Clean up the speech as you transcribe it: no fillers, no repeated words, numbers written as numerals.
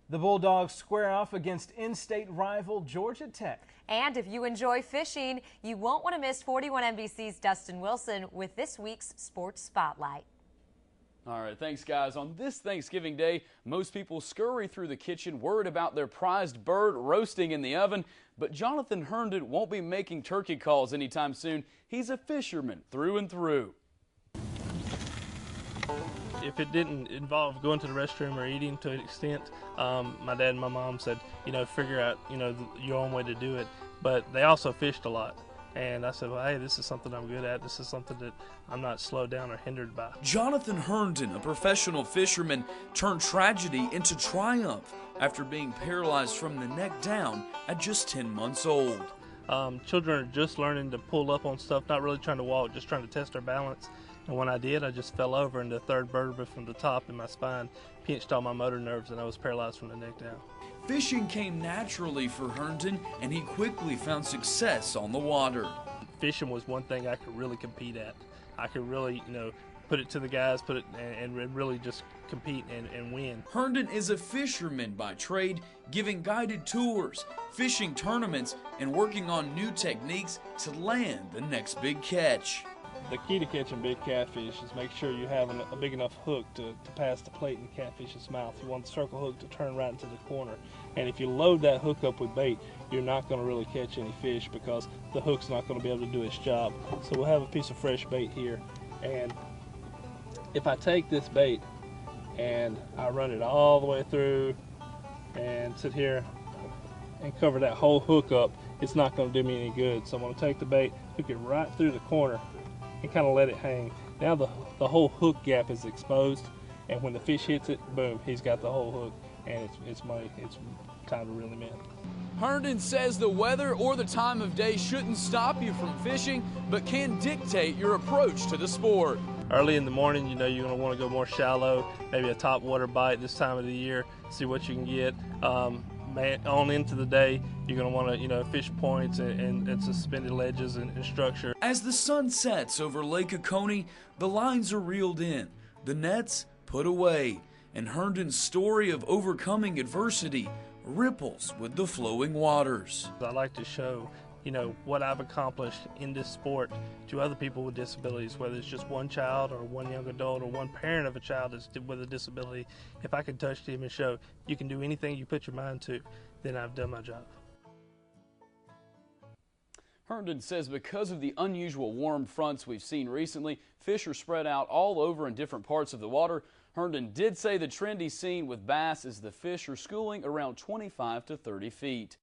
The Bulldogs square off against in-state rival Georgia Tech. And if you enjoy fishing, you won't want to miss 41 NBC's Dustin Wilson with this week's Sports Spotlight. All right, thanks, guys. On this Thanksgiving Day, most people scurry through the kitchen worried about their prized bird roasting in the oven. But Jonathan Herndon won't be making turkey calls anytime soon. He's a fisherman through and through. If it didn't involve going to the restroom or eating to an extent, my dad and my mom said, figure out, your own way to do it. But they also fished a lot. And I said, well, hey, this is something I'm good at. This is something that I'm not slowed down or hindered by. Jonathan Herndon, a professional fisherman, turned tragedy into triumph after being paralyzed from the neck down at just 10 months old. Children are just learning to pull up on stuff, not really trying to walk, just trying to test their balance. And when I did, I just fell over, and the third vertebra from the top in my spine pinched all my motor nerves, and I was paralyzed from the neck down. Fishing came naturally for Herndon, and he quickly found success on the water. Fishing was one thing I could really compete at. I could really, put it to the guys, and really just compete and win. Herndon is a fisherman by trade, giving guided tours, fishing tournaments, and working on new techniques to land the next big catch. The key to catching big catfish is make sure you have a big enough hook to pass the plate in the catfish's mouth. You want the circle hook to turn right into the corner. And if you load that hook up with bait, you're not going to really catch any fish because the hook's not going to be able to do its job. So we'll have a piece of fresh bait here. And if I take this bait and I run it all the way through and sit here and cover that whole hook up, it's not going to do me any good. So I'm going to take the bait, hook it right through the corner, and kind of let it hang. Now the whole hook gap is exposed, and when the fish hits it, boom, he's got the whole hook, and it's time to reel him in. Herndon says the weather or the time of day shouldn't stop you from fishing, but can dictate your approach to the sport. Early in the morning, you're going to want to go more shallow, maybe a top water bite this time of the year, see what you can get. On into the day, you're going to want to, fish points and suspended ledges and structure. As the sun sets over Lake Oconee, the lines are reeled in, the nets put away, and Herndon's story of overcoming adversity ripples with the flowing waters. I like to show, what I've accomplished in this sport to other people with disabilities, whether it's just one child or one young adult or one parent of a child that's with a disability. If I can touch them and show you can do anything you put your mind to, then I've done my job. Herndon says because of the unusual warm fronts we've seen recently, fish are spread out all over in different parts of the water. Herndon did say the trend he's seen with bass is the fish are schooling around 25 to 30 feet.